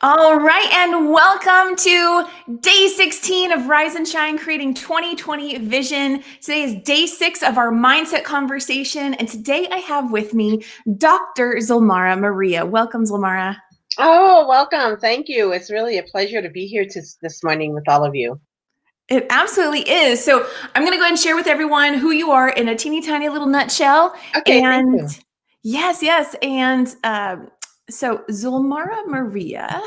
All right, and welcome to day 16 of Rise and Shine, creating 2020 vision. Today is day 6 of our mindset conversation, and today I have with me Dr. Zulmara Maria. Welcome, Zulmara. Oh, welcome. Thank you. It's really a pleasure to be here this morning with all of you. It absolutely is. So I'm going to go ahead and share with everyone who you are in a teeny tiny little nutshell. Okay, thank And you. yes. And so Zulmara Maria.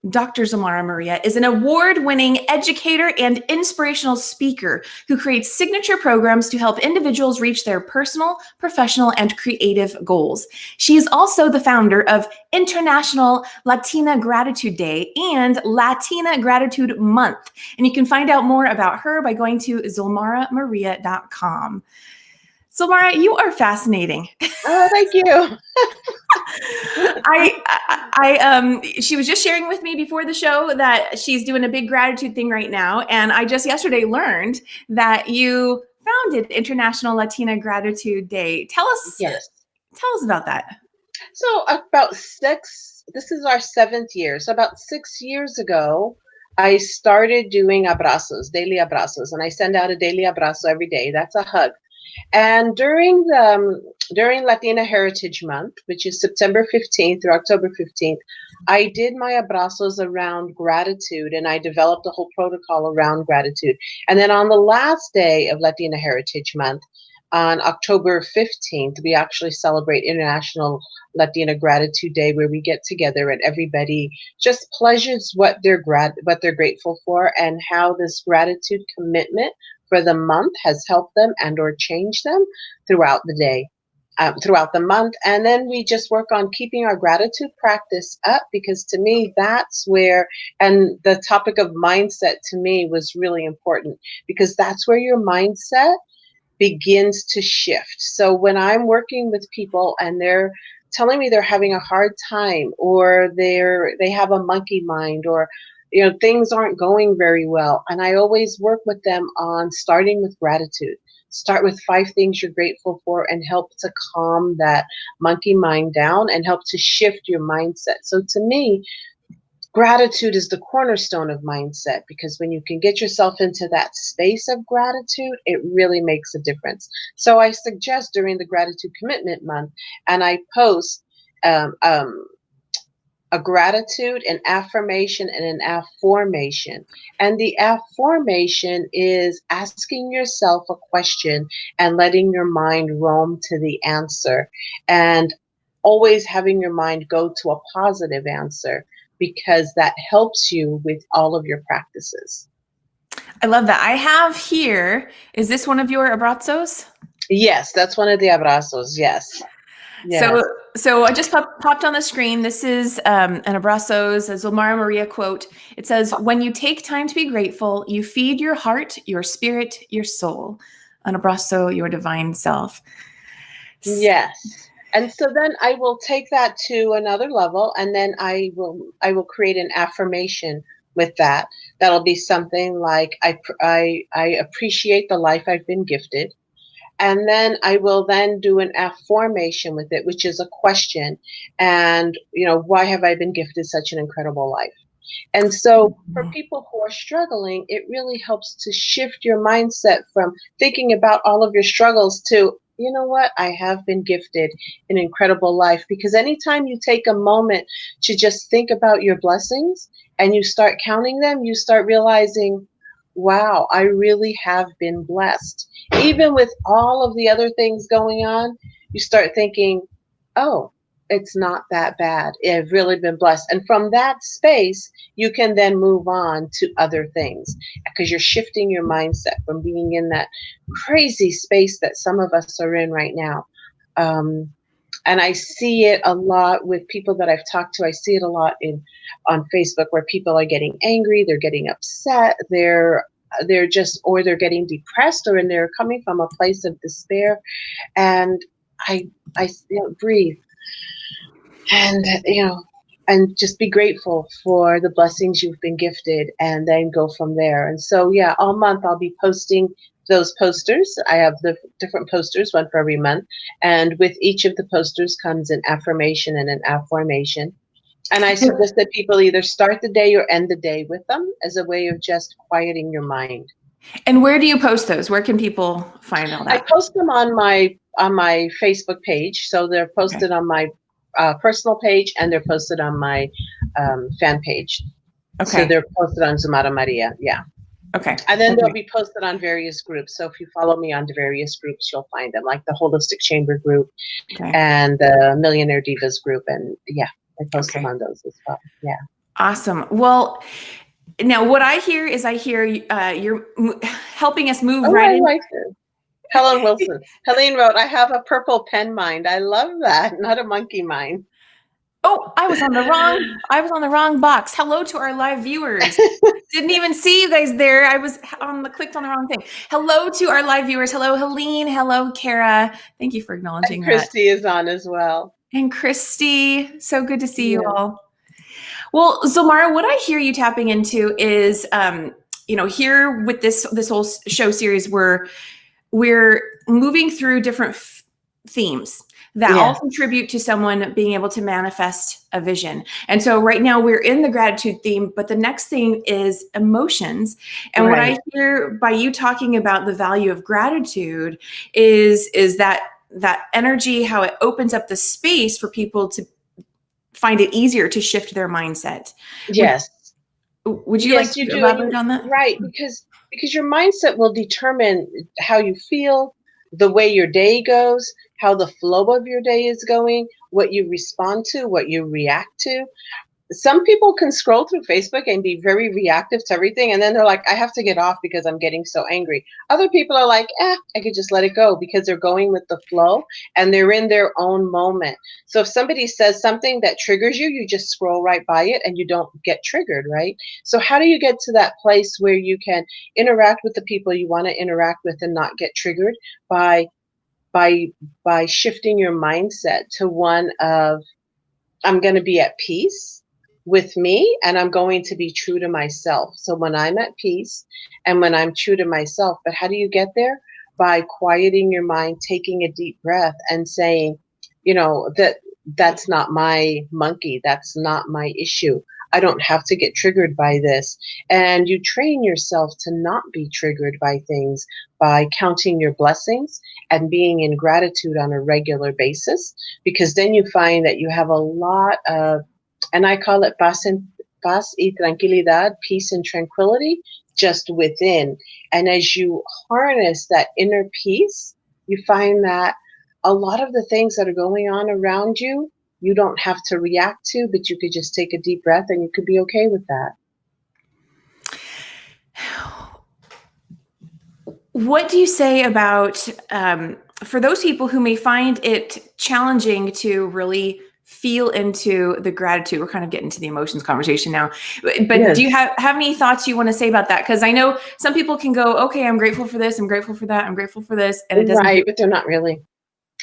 Dr. Zulmara Maria is an award-winning educator and inspirational speaker who creates signature programs to help individuals reach their personal, professional, and creative goals. She is also the founder of International Latina Gratitude Day and Latina Gratitude Month. And you can find out more about her by going to zulmaramaria.com. Zulmara, you are fascinating. Oh, thank you. She was just sharing with me before the show that she's doing a big gratitude thing right now. And I just yesterday learned that you founded International Latina Gratitude Day. Tell us about that. So this is our 7th year. So about 6 years ago, I started doing daily abrazos, and I send out a daily abrazo every day. That's a hug. And during Latina Heritage Month, which is September 15th through October 15th, I did my abrazos around gratitude, and I developed a whole protocol around gratitude. And then on the last day of Latina Heritage Month, on October 15th, we actually celebrate International Latina Gratitude Day, where we get together and everybody just pleasures what they're grateful for, and how this gratitude commitment for the month has helped them and or changed them throughout the day, throughout the month. And then we just work on keeping our gratitude practice up, because to me, that's where, and the topic of mindset to me was really important, because that's where your mindset begins to shift. So when I'm working with people and they're telling me they're having a hard time, or they have a monkey mind, or things aren't going very well, and I always work with them on starting with gratitude. Start with 5 things you're grateful for, and help to calm that monkey mind down and help to shift your mindset. So to me, gratitude is the cornerstone of mindset, because when you can get yourself into that space of gratitude, it really makes a difference. So I suggest during the Gratitude Commitment Month, and I post a gratitude, an affirmation, and an affirmation. And the affirmation is asking yourself a question and letting your mind roam to the answer, and always having your mind go to a positive answer, because that helps you with all of your practices. I love that. I have here, is this one of your abrazos? Yes, that's one of the abrazos. Yes. Yes. So I just popped on the screen. This is an abrazos, a Zulmara Maria quote. It says, "When you take time to be grateful, you feed your heart, your spirit, your soul. An abrazo, your divine self." Yes. And so then I will take that to another level, and then I will create an affirmation with that. That'll be something like, I appreciate the life I've been gifted. And then I will then do an affirmation with it, which is a question. And, why have I been gifted such an incredible life? And so for people who are struggling, it really helps to shift your mindset from thinking about all of your struggles to, you know what, I have been gifted an incredible life. Because anytime you take a moment to just think about your blessings and you start counting them, you start realizing, wow, I really have been blessed. Even with all of the other things going on, you start thinking, oh, it's not that bad. I've really been blessed. And from that space, you can then move on to other things, because you're shifting your mindset from being in that crazy space that some of us are in right now. And I see it a lot with people that I've talked to. I see it a lot on Facebook, where people are getting angry, they're getting upset, they're getting depressed, or they're coming from a place of despair. And I breathe, and and just be grateful for the blessings you've been gifted, and then go from there. And so, yeah, all month I'll be posting those posters. I have the different posters, one for every month, and with each of the posters comes an affirmation and an affirmation. And I suggest that people either start the day or end the day with them as a way of just quieting your mind. And where do you post those? Where can people find all I that? post them on my Facebook page, so they're posted on my personal page, and they're posted on my fan page. So Okay. they're posted on Zulmara Maria, yeah. Okay. And then they'll Okay. be posted on various groups. So if you follow me on the various groups, you'll find them, like the Holistic Chamber group Okay. and the Millionaire Divas group, and yeah, I post them Okay. on those as well. Yeah. Awesome. Well, now what I hear is you're helping us move Oh, right I in. like it. Helen Wilson. Helene wrote, "I have a purple pen mind." I love that. Not a monkey mind. Oh, I was on the wrong box. Hello to our live viewers. Didn't even see you guys there. I was clicked on the wrong thing. Hello to our live viewers. Hello, Helene. Hello, Kara. Thank you for acknowledging And that. Christy is on as well. And Christy, so good to see you Yeah. all. Well, Zulmara, what I hear you tapping into is, here with this whole show series, we're moving through different themes that all Yeah. contribute to someone being able to manifest a vision. And so right now we're in the gratitude theme, but the next thing is emotions. And what I Right. hear by you talking about the value of gratitude is that energy, how it opens up the space for people to find it easier to shift their mindset. Yes. Would you like Yes, to you do. And elaborate on that? right, because your mindset will determine how you feel, the way your day goes, how the flow of your day is going, what you respond to, what you react to. Some people can scroll through Facebook and be very reactive to everything, and then they're like, I have to get off because I'm getting so angry. Other people are like, I could just let it go, because they're going with the flow and they're in their own moment. So if somebody says something that triggers you, you just scroll right by it and you don't get triggered, right? So how do you get to that place where you can interact with the people you want to interact with and not get triggered? By by by shifting your mindset to one of, I'm going to be at peace with me, and I'm going to be true to myself. So when I'm at peace and when I'm true to myself, but how do you get there? By quieting your mind, taking a deep breath and saying, that's not my monkey. That's not my issue. I don't have to get triggered by this. And you train yourself to not be triggered by things by counting your blessings and being in gratitude on a regular basis, because then you find that you have a lot of, and I call it paz y tranquilidad, peace and tranquility just within. And as you harness that inner peace, you find that a lot of the things that are going on around you, you don't have to react to, but you could just take a deep breath and you could be okay with that. What do you say about for those people who may find it challenging to really feel into the gratitude? We're kind of getting to the emotions conversation now, but do you Yes. have any thoughts you want to say about that? Because I know some people can go, okay, I'm grateful for this, I'm grateful for that, I'm grateful for this, and it doesn't Right, feel, but they're not really.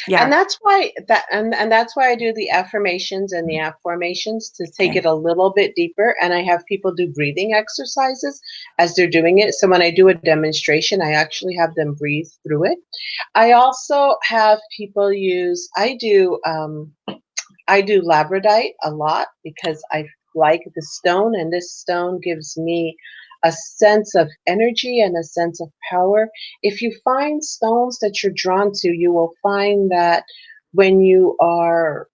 yeah, And that's why and that's why I do the affirmations and the affirmations, to take okay, it a little bit deeper. And I have people do breathing exercises as they're doing it. So when I do a demonstration, I actually have them breathe through it. I also have people use, I do labradorite a lot because I like the stone, and this stone gives me a sense of energy and a sense of power. If you find stones that you're drawn to, you will find that when you are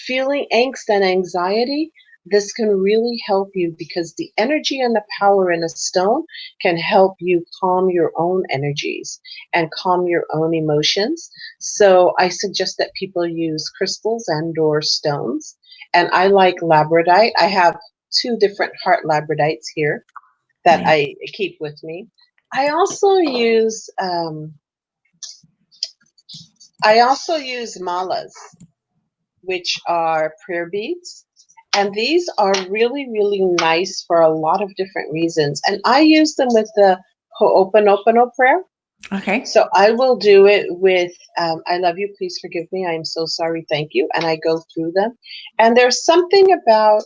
feeling angst and anxiety, this can really help you, because the energy and the power in a stone can help you calm your own energies and calm your own emotions. So I suggest that people use crystals and or stones. And I like labradorite. I have 2 different heart labradorites here that nice. I keep with me. I also use malas, which are prayer beads. And these are really, really nice for a lot of different reasons. And I use them with the Ho'oponopono prayer. Okay. So I will do it with, I love you, please forgive me, I am so sorry, thank you. And I go through them. And there's something about,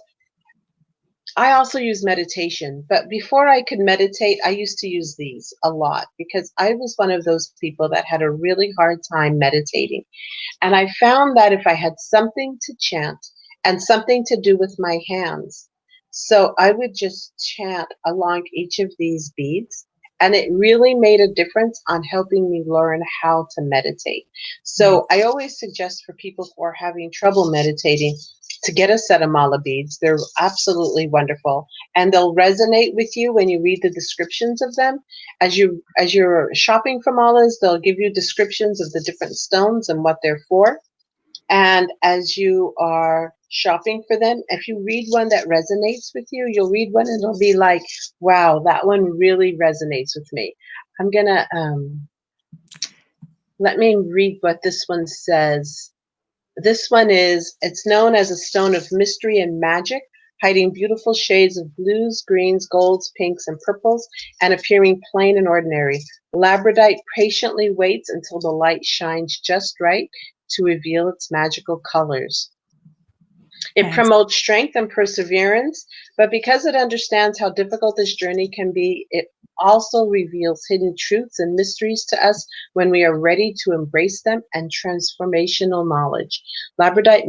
I also use meditation, but before I could meditate, I used to use these a lot, because I was one of those people that had a really hard time meditating. And I found that if I had something to chant and something to do with my hands. So I would just chant along each of these beads, and it really made a difference on helping me learn how to meditate. So I always suggest for people who are having trouble meditating to get a set of mala beads. They're absolutely wonderful, and they'll resonate with you when you read the descriptions of them. As you're shopping for malas, they'll give you descriptions of the different stones and what they're for. And as you are shopping for them, if you read one that resonates with you, you'll read one and it'll be like, wow, that one really resonates with me. I'm gonna let me read what this one says. This one is, it's known as a stone of mystery and magic, hiding beautiful shades of blues, greens, golds, pinks, and purples, and appearing plain and ordinary. Labradorite patiently waits until the light shines just right to reveal its magical colors. It Nice. promotes strength and perseverance, but because it understands how difficult this journey can be, it also reveals hidden truths and mysteries to us when we are ready to embrace them, and transformational knowledge. Labradorite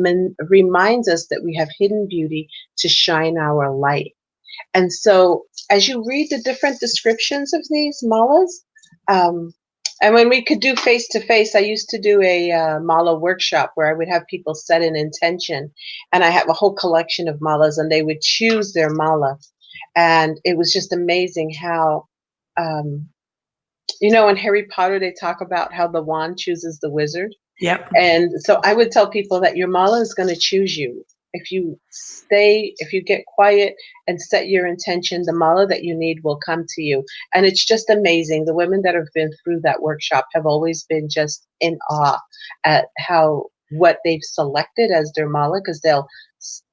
reminds us that we have hidden beauty to shine our light. And so, as you read the different descriptions of these malas, and when we could do face to face, I used to do a mala workshop where I would have people set an intention, and I have a whole collection of malas, and they would choose their mala. And it was just amazing how, in Harry Potter, they talk about how the wand chooses the wizard. Yep. And so I would tell people that your mala is going to choose you. If you get quiet and set your intention, the mala that you need will come to you. And it's just amazing. The women that have been through that workshop have always been just in awe at what they've selected as their mala,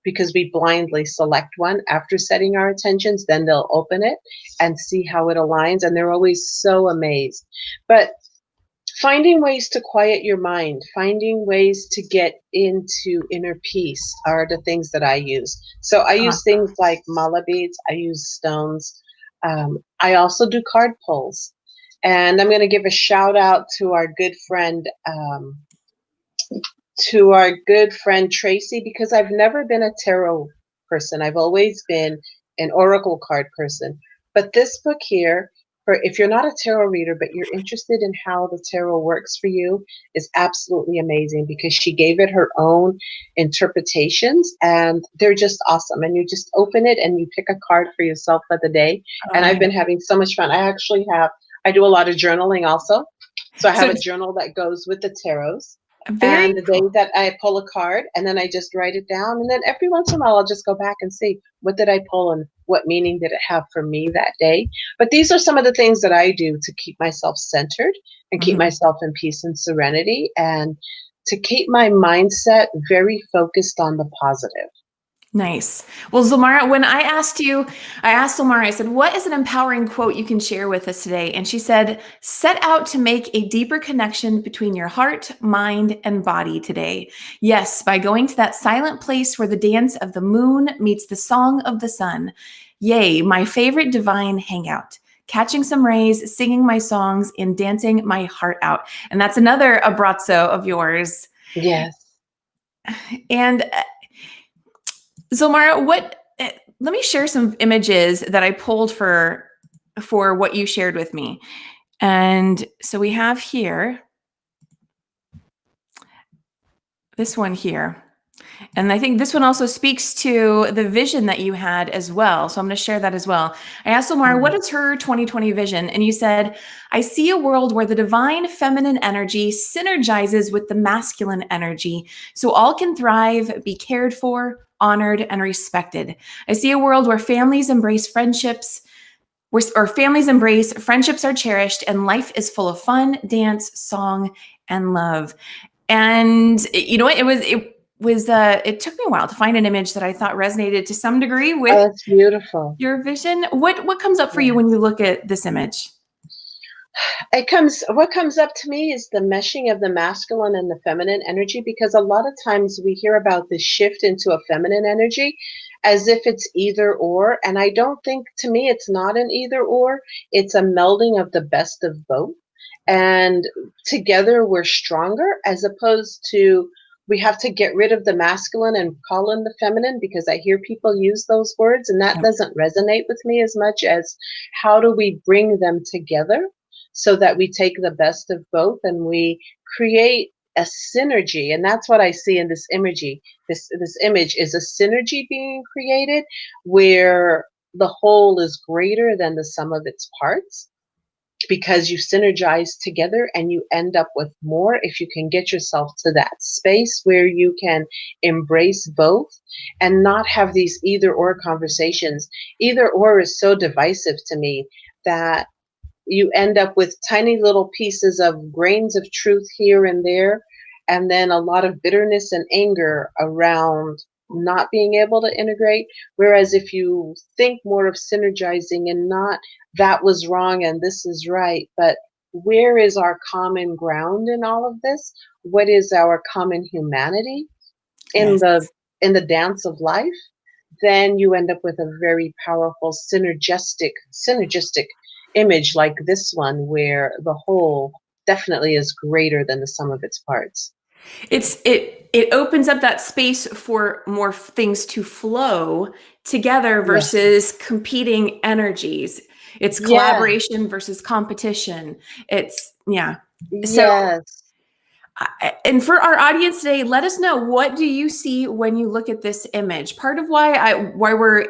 because we blindly select one after setting our intentions, then they'll open it and see how it aligns. And they're always so amazed. But finding ways to quiet your mind, finding ways to get into inner peace are the things that I use. So I use things like mala beads, I use stones. I also do card pulls. And I'm going to give a shout out to our good friend, Tracy, because I've never been a tarot person. I've always been an oracle card person. But this book here, if you're not a tarot reader, but you're interested in how the tarot works for you, is absolutely amazing, because she gave it her own interpretations, and they're just awesome. And you just open it and you pick a card for yourself for the day. And I've been having so much fun. I do a lot of journaling also. So I have a journal that goes with the tarots. And the day that I pull a card, and then I just write it down, and then every once in a while I'll just go back and see, what did I pull and what meaning did it have for me that day. But these are some of the things that I do to keep myself centered and keep myself in peace and serenity, and to keep my mindset very focused on the positive. Nice. Well, Zulmara, when I asked Zulmara, I said, what is an empowering quote you can share with us today? And she said, set out to make a deeper connection between your heart, mind, and body today. Yes, by going to that silent place where the dance of the moon meets the song of the sun. Yay, my favorite divine hangout. Catching some rays, singing my songs, and dancing my heart out. And that's another abbraccio of yours. Yes. And Zulmara, let me share some images that I pulled for what you shared with me. And so we have here this one here. And I think this one also speaks to the vision that you had as well. So I'm going to share that as well. I asked Zulmara, what is her 2020 vision? And you said, I see a world where the divine feminine energy synergizes with the masculine energy so all can thrive, be cared for, honored, and respected. I see a world where families embrace friendships, friendships are cherished, and life is full of fun, dance, song, and love. And you know what? It took me a while to find an image that I thought resonated to some degree with that's beautiful. Your vision. What comes up for you when you look at this image? What comes up to me is the meshing of the masculine and the feminine energy, because a lot of times we hear about the shift into a feminine energy as if it's either or. And I don't think, to me, it's not an either or. It's a melding of the best of both. And together we're stronger, as opposed to we have to get rid of the masculine and call in the feminine, because I hear people use those words and that Yep. doesn't resonate with me as much as how do we bring them together so that we take the best of both and we create a synergy. And that's what I see in this imagery. This image is a synergy being created where the whole is greater than the sum of its parts, because you synergize together and you end up with more if you can get yourself to that space where you can embrace both and not have these either or conversations. Either or is so divisive to me that you end up with tiny little pieces of grains of truth here and there, and then a lot of bitterness and anger around not being able to integrate. Whereas if you think more of synergizing and not that was wrong and this is right, but where is our common ground in all of this? What is our common humanity in Yes. the dance of life? Then you end up with a very powerful synergistic image like this one, where the whole definitely is greater than the sum of its parts. It opens up that space for more things to flow together Yes. versus competing energies. It's Yeah. collaboration versus competition. It's yeah. So Yes. and for our audience today, let us know, what do you see when you look at this image? Part of why we're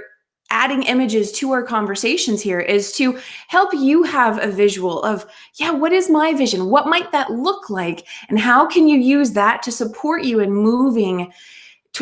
adding images to our conversations here is to help you have a visual of, yeah, what is my vision? What might that look like? And how can you use that to support you in moving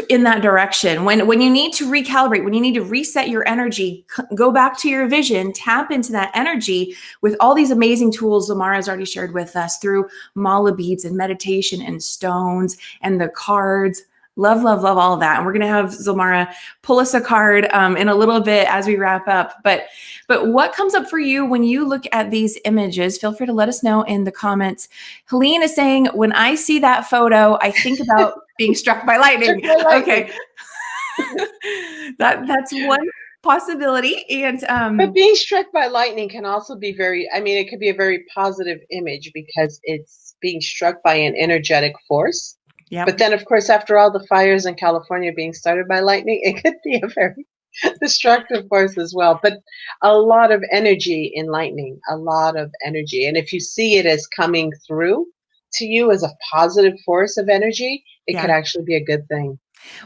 in that direction? When you need to recalibrate, when you need to reset your energy, go back to your vision, tap into that energy with all these amazing tools Zulmara has already shared with us through mala beads and meditation and stones and the cards. Love, love, love all of that. And we're going to have Zulmara pull us a card in a little bit as we wrap up. But what comes up for you when you look at these images? Feel free to let us know in the comments. Helene is saying, when I see that photo, I think about being struck by lightning. Struck by lightning. Okay. That's one possibility. And But being struck by lightning can also be it could be a very positive image because it's being struck by an energetic force. yeah. But then, of course, after all the fires in California being started by lightning, it could be a very destructive force as well. But a lot of energy in lightning, a lot of energy. And if you see it as coming through to you as a positive force of energy, it could actually be a good thing.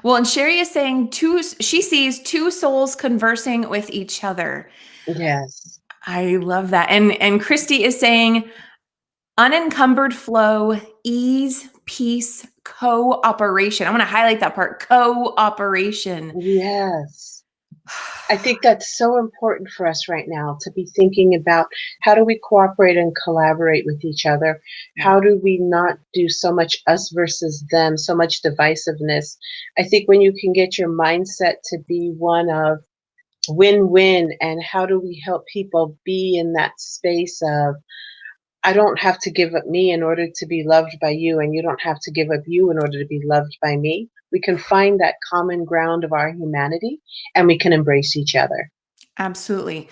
Well, and Sherry is saying she sees two souls conversing with each other. Yes. I love that. And Christy is saying, unencumbered flow, ease, peace, cooperation. I want to highlight that part, cooperation. Yes. I think that's so important for us right now, to be thinking about how do we cooperate and collaborate with each other? How do we not do so much us versus them, so much divisiveness? I think when you can get your mindset to be one of win-win, and how do we help people be in that space of, I don't have to give up me in order to be loved by you, and you don't have to give up you in order to be loved by me. We can find that common ground of our humanity, and we can embrace each other. Absolutely.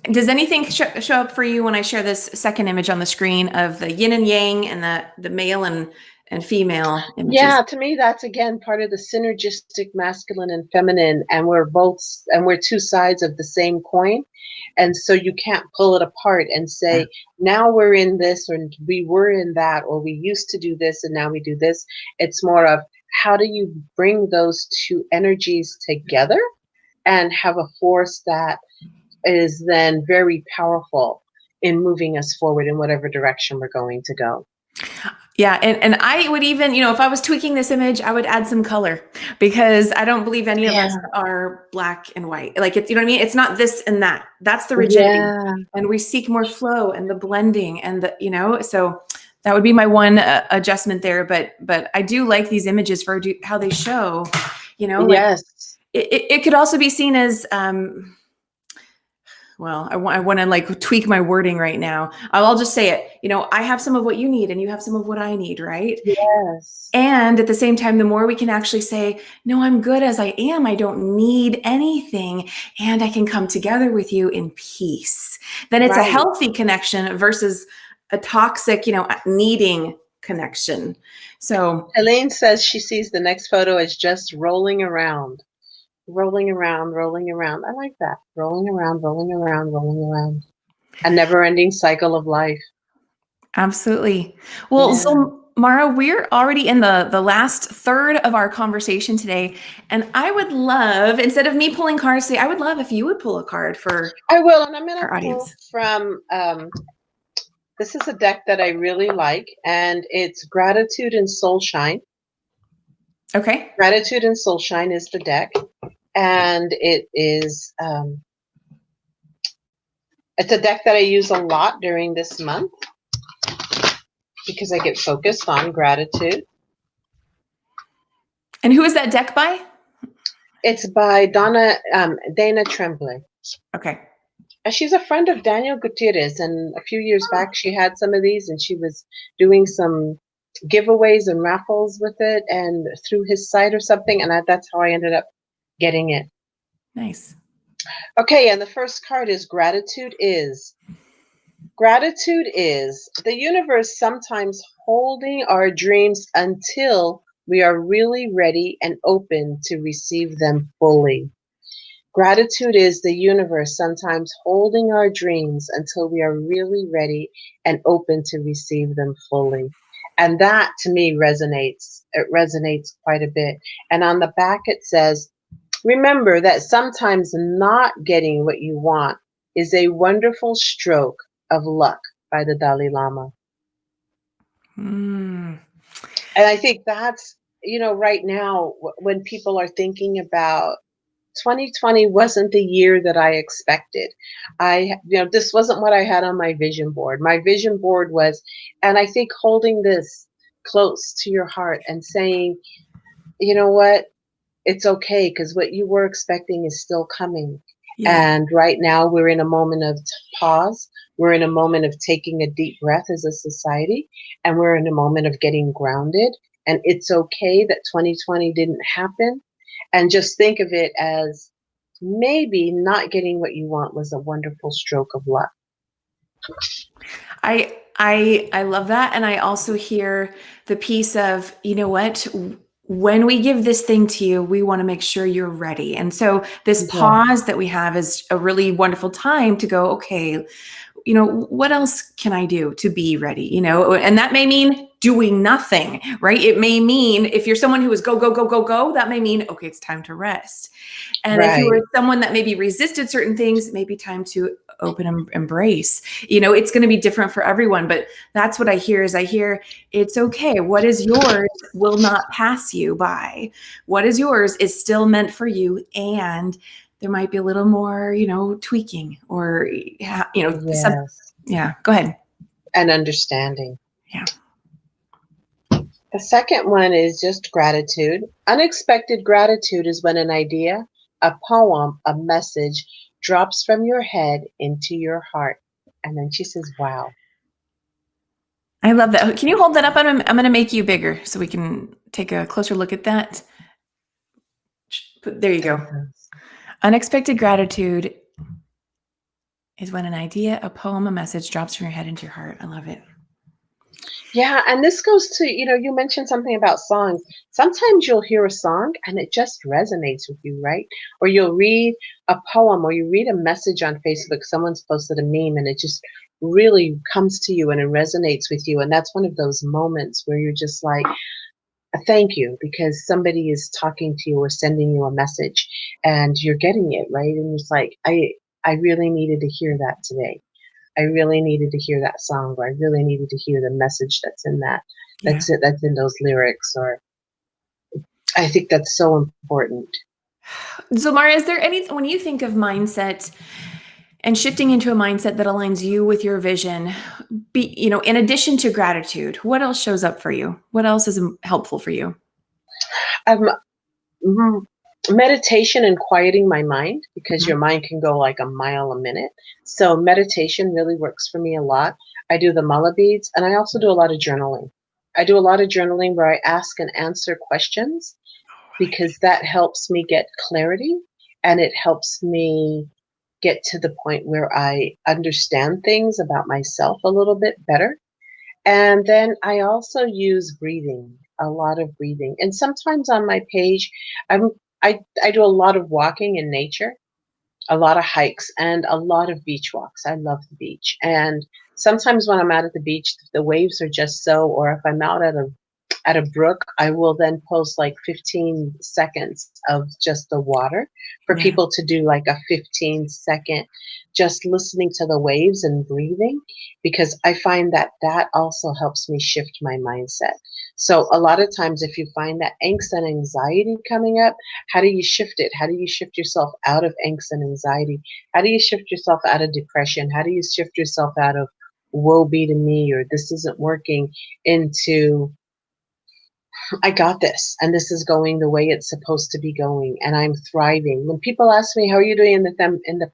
Does anything show up for you when I share this second image on the screen of the yin and yang and the male and female images? Yeah, to me, that's again part of the synergistic masculine and feminine, and we're two sides of the same coin. And so you can't pull it apart and say, now we're in this, or we were in that, or we used to do this and now we do this. It's more of, how do you bring those two energies together and have a force that is then very powerful in moving us forward in whatever direction we're going to go. Yeah. And I would even, if I was tweaking this image, I would add some color, because I don't believe any of us are black and white. Like, it's, you know what I mean? It's not this and that. That's the rigidity. Yeah. And we seek more flow and the blending and so that would be my one adjustment there. But I do like these images for how they show, Yes. It could also be seen as, well, I want to like tweak my wording right now. I'll just say it. I have some of what you need and you have some of what I need, right? Yes. And at the same time, the more we can actually say, no, I'm good as I am. I don't need anything. And I can come together with you in peace. Then it's a healthy connection versus a toxic, needing connection. So Helene says she sees the next photo as just rolling around, rolling around, rolling around. I like that. Rolling around, rolling around, rolling around. A never-ending cycle of life. absolutely. Well, Yeah. Mara, we're already in the last third of our conversation today. And I would love, instead of me pulling cards today, I would love if you would pull a card for I will, and I'm going to our pull audience. from, this is a deck that I really like, and it's Gratitude and Soulshine. Okay. Gratitude and Soulshine is the deck, and it is, it's a deck that I use a lot during this month because I get focused on gratitude. And who is that deck by? It's by Dana Tremblay. Okay. And she's a friend of Daniel Gutierrez, and a few years back she had some of these, and she was doing some giveaways and raffles with it, and through his site or something, and that's how I ended up getting it. Nice. Okay, and the first card is Gratitude is. Gratitude is the universe sometimes holding our dreams until we are really ready and open to receive them fully. Gratitude is the universe sometimes holding our dreams until we are really ready and open to receive them fully. And that to me resonates. It resonates quite a bit. And on the back it says, remember that sometimes not getting what you want is a wonderful stroke of luck, by the Dalai Lama. Mm. And I think that's, right now when people are thinking about 2020 wasn't the year that I expected. This wasn't what I had on my vision board. My vision board was, and I think holding this close to your heart and saying, you know what, it's okay because what you were expecting is still coming. Yeah. And right now we're in a moment of pause. We're in a moment of taking a deep breath as a society, and we're in a moment of getting grounded. And it's okay that 2020 didn't happen. And just think of it as maybe not getting what you want was a wonderful stroke of luck. I love that. And I also hear the piece of, you know what, when we give this thing to you, we want to make sure you're ready. And so this Yeah. pause that we have is a really wonderful time to go, okay, what else can I do to be ready? And that may mean doing nothing, right? It may mean if you're someone who is go, go, go, go, go, that may mean, okay, it's time to rest. And if you Right. were someone that maybe resisted certain things, it may be time to open and embrace. It's going to be different for everyone, but that's what I hear it's okay. What is yours will not pass you by. What is yours is still meant for you. And there might be a little more, tweaking or, Yes. yeah, go ahead. And understanding. Yeah. The second one is just gratitude. Unexpected gratitude is when an idea, a poem, a message drops from your head into your heart. And then she says, wow. I love that. Can you hold that up? I'm going to make you bigger so we can take a closer look at that. There you go. Unexpected gratitude is when an idea, a poem, a message drops from your head into your heart. I love it. Yeah, and this goes to, you mentioned something about songs. Sometimes you'll hear a song and it just resonates with you, right? Or you'll read a poem or you read a message on Facebook. Someone's posted a meme and it just really comes to you and it resonates with you. And that's one of those moments where you're just like, thank you, because somebody is talking to you or sending you a message and you're getting it, right? And it's like, I really needed to hear that today. I really needed to hear that song, or I really needed to hear the message that's in that. That's it. That's in those lyrics. Or I think that's so important. Zulmara, is there anything when you think of mindset and shifting into a mindset that aligns you with your vision, in addition to gratitude, what else shows up for you? What else is helpful for you? Meditation and quieting my mind, because your mind can go like a mile a minute. So meditation really works for me a lot. I do the mala beads, and I also do a lot of journaling. I do a lot of journaling where I ask and answer questions, because that helps me get clarity and it helps me get to the point where I understand things about myself a little bit better. And then I also use breathing, a lot of breathing. And sometimes on my page, I'm I do a lot of walking in nature, a lot of hikes, and a lot of beach walks. I love the beach. And sometimes when I'm out at the beach, the waves are just so, or if I'm out at a brook, I will then post like 15 seconds of just the water for Yeah. people to do like a 15-second just listening to the waves and breathing, because I find that that also helps me shift my mindset. So a lot of times if you find that angst and anxiety coming up, how do you shift it? How do you shift yourself out of angst and anxiety? How do you shift yourself out of depression? How do you shift yourself out of woe be to me, or this isn't working, into I got this, and this is going the way it's supposed to be going, and I'm thriving. When people ask me, "How are you doing in the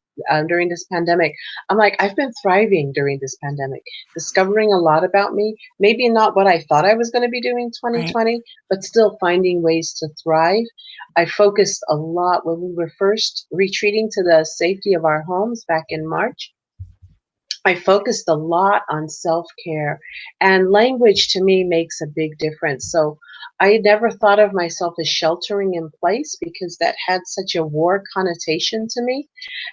during this pandemic?" I'm like, "I've been thriving during this pandemic, discovering a lot about me. Maybe not what I thought I was going to be doing Right. 2020, but still finding ways to thrive." I focused a lot when we were first retreating to the safety of our homes back in March. I focused a lot on self-care, and language to me makes a big difference. So I never thought of myself as sheltering in place because that had such a war connotation to me.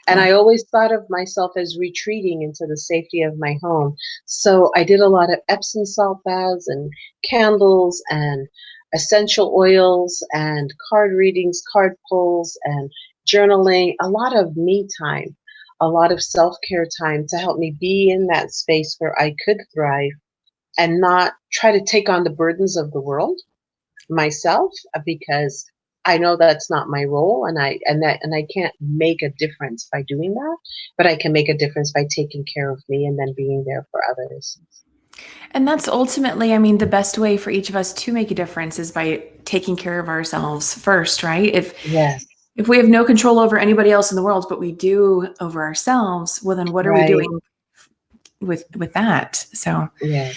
And Yeah. I always thought of myself as retreating into the safety of my home. So I did a lot of Epsom salt baths and candles and essential oils and card readings, card pulls, and journaling, a lot of me time, a lot of self care time to help me be in that space where I could thrive and not try to take on the burdens of the world myself, because I know that's not my role, and I can't make a difference by doing that, but I can make a difference by taking care of me and then being there for others. And that's ultimately, I mean, the best way for each of us to make a difference is by taking care of ourselves first, right? Yes, If we have no control over anybody else in the world, but we do over ourselves, well, then what are we right. doing with that? So, Yes,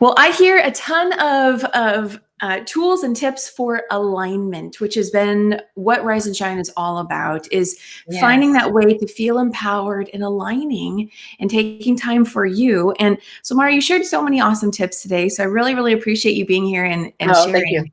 well, I hear a ton of tools and tips for alignment, which has been what Rise and Shine is all about, is finding yes. that way to feel empowered and aligning and taking time for you. And so, Mara, you shared so many awesome tips today. So I really, really appreciate you being here and Oh, thank you. sharing.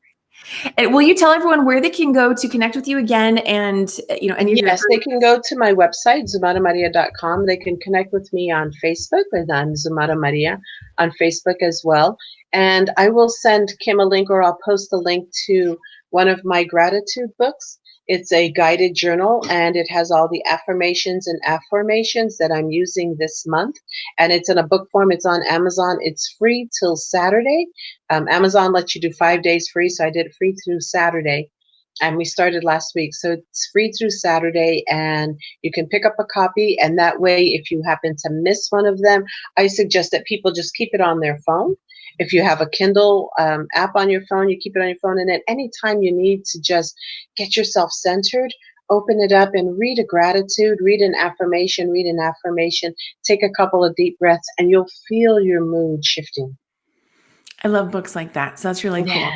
And will you tell everyone where they can go to connect with you again and, any of your Yes, they groups? can go to my website, zumaramaria.com. They can connect with me on Facebook, and I'm Zulmara Maria on Facebook as well. And I will send Kim a link, or I'll post a link to one of my gratitude books. It's a guided journal, and it has all the affirmations and affirmations that I'm using this month. And it's in a book form. It's on Amazon. It's free till Saturday. Amazon lets you do 5 days free, so I did it free through Saturday, and we started last week. So it's free through Saturday, and you can pick up a copy. And that way, if you happen to miss one of them, I suggest that people just keep it on their phone. If you have a Kindle app on your phone, you keep it on your phone. And at any time you need to just get yourself centered, open it up and read a gratitude, read an affirmation, take a couple of deep breaths, and you'll feel your mood shifting. I love books like that. So that's really cool.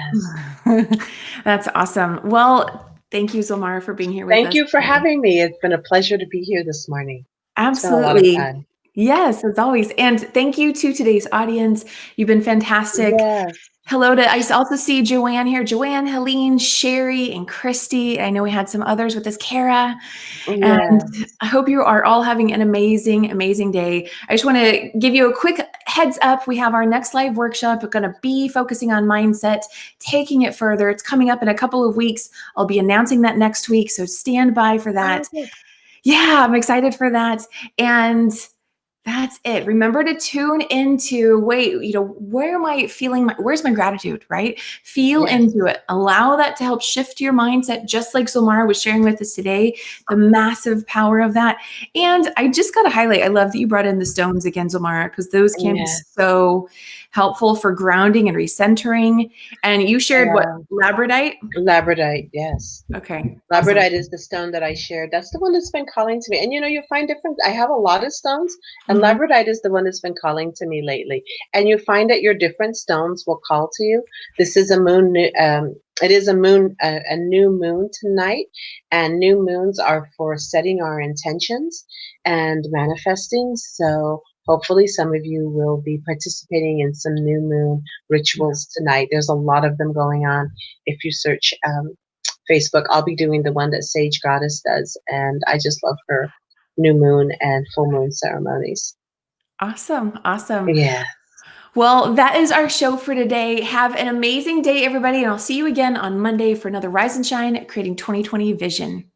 Yes. That's awesome. Well, thank you, Zilmara, for being here with Thank us you for today. having me. It's been a pleasure to be here this morning. It's been a lot of Absolutely. fun. Yes, as always. And thank you to today's audience. You've been fantastic. Yes, Hello to, I also see Joanne here. Joanne, Helene, Sherry, and Christy. I know we had some others with us, Kara. And yes, I hope you are all having an amazing, amazing day. I just want to give you a quick heads up. We have our next live workshop. We're going to be focusing on mindset, taking it further. It's coming up in a couple of weeks. I'll be announcing that next week. So stand by for that. okay. Yeah, I'm excited for that. And that's it. Remember to tune into, wait, where am I feeling where's my gratitude, right? Feel Yes, into it. Allow that to help shift your mindset, just like Zulmara was sharing with us today, the massive power of that. And I just got to highlight, I love that you brought in the stones again, Zulmara, because those can be yes, so helpful for grounding and recentering. And you shared what, yeah. labradorite? Labradorite, yes. Okay, awesome. Labradorite is the stone that I shared. That's the one that's been calling to me. And you'll find different. I have a lot of stones, and Mhm. labradorite is the one that's been calling to me lately. And you find that your different stones will call to you. This is a moon. It is a new moon tonight, and new moons are for setting our intentions and manifesting. So hopefully some of you will be participating in some new moon rituals tonight. There's a lot of them going on. If you search Facebook, I'll be doing the one that Sage Goddess does, and I just love her new moon and full moon ceremonies. Awesome. Awesome. Yeah. Well, that is our show for today. Have an amazing day, everybody, and I'll see you again on Monday for another Rise and Shine, Creating 2020 Vision.